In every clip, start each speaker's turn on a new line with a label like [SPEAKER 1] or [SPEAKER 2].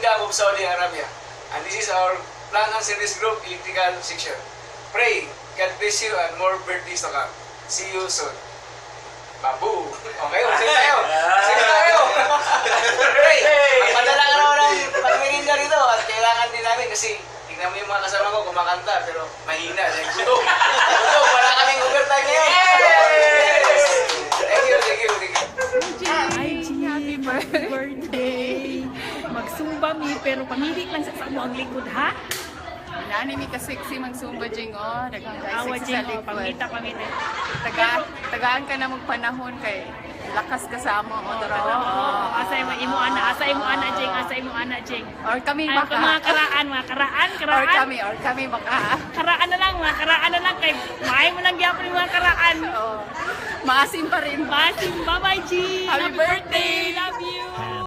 [SPEAKER 1] Kingdom of Saudi Arabia. And this is our Plan and Service Group Electrical Section. Pray, God bless you and more birthdays to come. See you soon. Babu! Okay, sige tayo! Sige tayo! Pray! Magpadala ka naman ng pagmirinda rito at kailangan din namin kasi tingnan mo yung mga kasama ko kumakanta pero mahina. Gutom! Gutom! Wala kaming overtime ngayon! Thank you, thank you, thank you.
[SPEAKER 2] Ay, happy birthday! Magsumba mi, pero pangilik lang sa mo ang likod, ha?
[SPEAKER 3] Nani mi kasiksi magsumba jing daghang
[SPEAKER 2] Awa,
[SPEAKER 3] kasiksi
[SPEAKER 2] Jing,
[SPEAKER 3] sa likod.
[SPEAKER 2] pangita.
[SPEAKER 3] Tagaan ka na magpanahon kay lakas ka sa amo o
[SPEAKER 2] Oo, asay mo imo ana, Jing.
[SPEAKER 3] Or kami
[SPEAKER 2] Ay,
[SPEAKER 3] baka.
[SPEAKER 2] mga karaan.
[SPEAKER 3] Or kami baka.
[SPEAKER 2] Karaan na lang, kay maay mo lang gyapon yung mga karaan.
[SPEAKER 3] Maasim pa rin.
[SPEAKER 2] Basim, bye-bye, Jing!
[SPEAKER 3] Happy birthday!
[SPEAKER 2] Love you!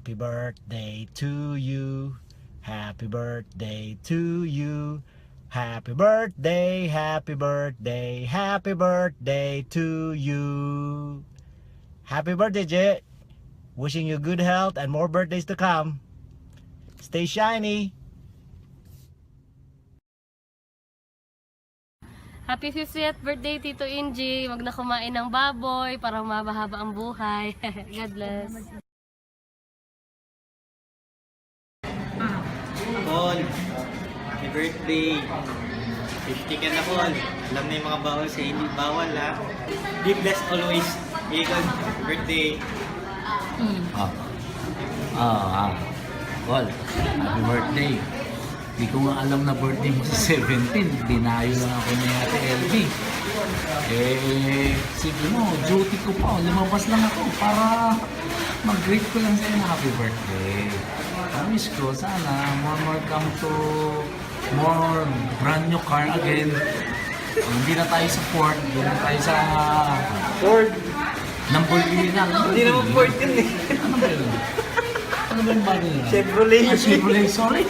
[SPEAKER 4] Happy birthday to you. Happy birthday to you. Happy birthday, happy birthday, happy birthday to you. Happy birthday, Jay. Wishing you good health and more birthdays to come. Stay shiny.
[SPEAKER 5] Happy 50th birthday, Tito Inji. Wag na kumain ng baboy para mabahaba ang buhay. God bless.
[SPEAKER 6] Paul, happy birthday. 50 ka na, Paul. Alam na yung mga bawal sa hindi bawal, ha? Be blessed always. Ikaw, happy birthday.
[SPEAKER 7] Paul, happy birthday. Di ko nga alam na birthday mo sa 17. Dinayo lang ako ni Ate LB. Sige mo, duty ko pa. Lumabas lang ako para mag-greet ko lang sa'yo na happy birthday. Promise ko, sana more come to more brand new car again. Hindi na tayo sa Ford, hindi na tayo sa
[SPEAKER 6] Ford.
[SPEAKER 7] Lamborghini na.
[SPEAKER 6] Hindi naman Ford yun eh.
[SPEAKER 7] Ano ba yun? Ano ba yung bago yun?
[SPEAKER 6] Chevrolet.
[SPEAKER 7] Chevrolet, sorry.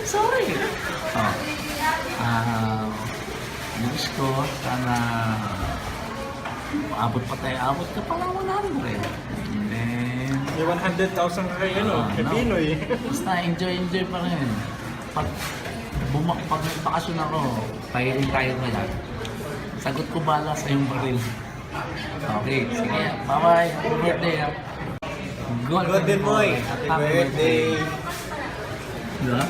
[SPEAKER 7] Sorry. Nabis ko, sana abot pa tayo. Abot ka pala 100.
[SPEAKER 6] May 100,000 ka kayo, kay Pinoy.
[SPEAKER 7] Basta enjoy pa rin. Pag may bakasyon ako, pahiring tayo ngayon. Sagot ko bala sa yung baril. Okay, sige. Bye-bye. Happy birthday.
[SPEAKER 6] Golden boy. Happy birthday.
[SPEAKER 7] Diba?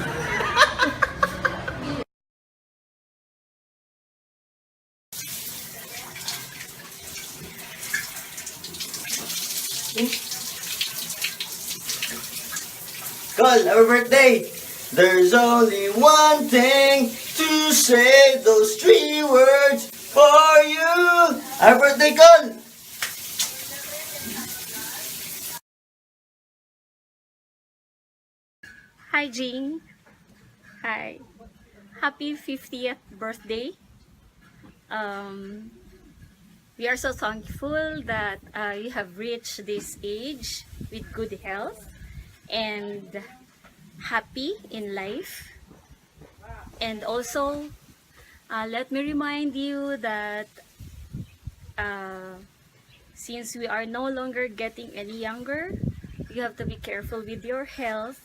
[SPEAKER 6] Col, happy birthday! There's only one thing to say, those 3 words for you. Happy birthday, Col!
[SPEAKER 8] Hi, Jing. Hi. Happy 50th birthday. We are so thankful that you have reached this age with good health and happy in life. And also, let me remind you that since we are no longer getting any younger, you have to be careful with your health.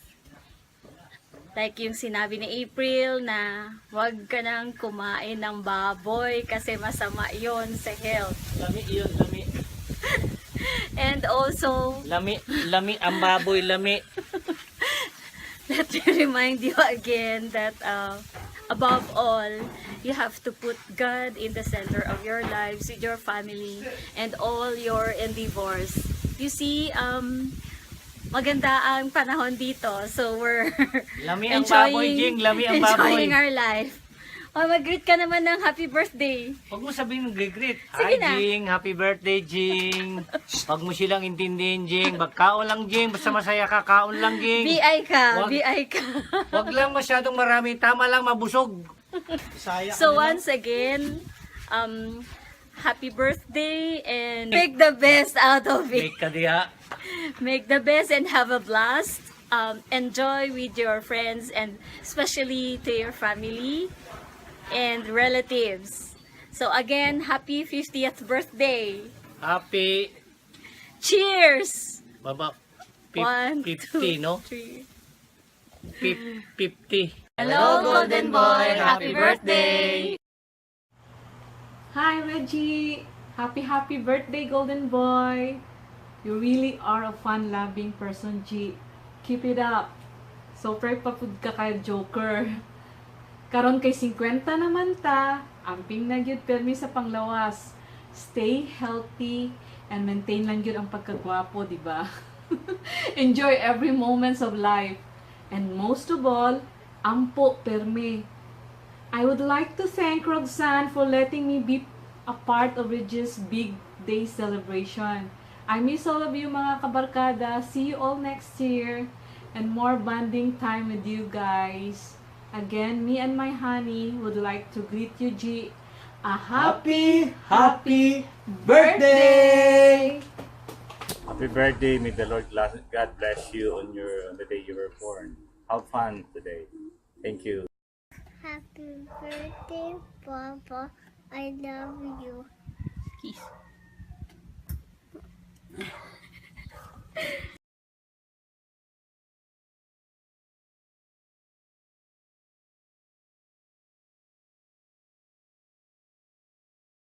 [SPEAKER 8] Like yung sinabi ni April na wag ka nang kumain ng baboy kasi masama yon sa health.
[SPEAKER 6] Lami yun, lami.
[SPEAKER 8] And also,
[SPEAKER 6] Lami ang baboy, lami.
[SPEAKER 8] let me remind you again that above all, you have to put God in the center of your lives with your family and all your endeavors. You see, maganda ang panahon dito. So we're
[SPEAKER 6] Lami ang baboy, Jing. Lami ang baboy.
[SPEAKER 8] enjoying our life. O, mag-greet ka naman ng happy birthday.
[SPEAKER 6] Huwag mo sabihin mag-greet.
[SPEAKER 8] Sige
[SPEAKER 6] Hi,
[SPEAKER 8] na.
[SPEAKER 6] Jing. Happy birthday, Jing. Huwag mo silang intindihin, Jing. Magkaon lang, Jing. Basta masaya ka, kaon lang, Jing.
[SPEAKER 8] BI ka,
[SPEAKER 6] Wag-
[SPEAKER 8] BI ka.
[SPEAKER 6] Huwag lang masyadong marami. Tama lang, mabusog.
[SPEAKER 8] So once again, happy birthday and make the best out of it.
[SPEAKER 6] Make ka diha.
[SPEAKER 8] Make the best and have a blast. Enjoy with your friends and especially to your family and relatives. So again, happy 50th birthday.
[SPEAKER 6] Happy.
[SPEAKER 8] Cheers!
[SPEAKER 6] Baba.
[SPEAKER 8] 1,
[SPEAKER 7] 50, no?
[SPEAKER 8] 3.
[SPEAKER 7] 50.
[SPEAKER 8] Hello, Golden Boy! Happy birthday!
[SPEAKER 2] Hi, Reggie! Happy birthday, Golden Boy! You really are a fun-loving person, G. Keep it up. So, pray papud ka kay Joker. Karon kay 50 naman ta, amping na gyud permi sa panglawas. Stay healthy and maintain lang gyud ang pagkagwapo, di ba? Enjoy every moments of life. And most of all, ampo permi. I would like to thank Roxanne for letting me be a part of Reggie's big day celebration. I miss all of you mga kabarkada. See you all next year. And more bonding time with you guys. Again, me and my honey would like to greet you, G. A happy birthday!
[SPEAKER 9] Happy birthday. May the Lord God bless you on the day you were born. Have fun today. Thank you.
[SPEAKER 10] Happy birthday, Papa. I love you.
[SPEAKER 8] Peace.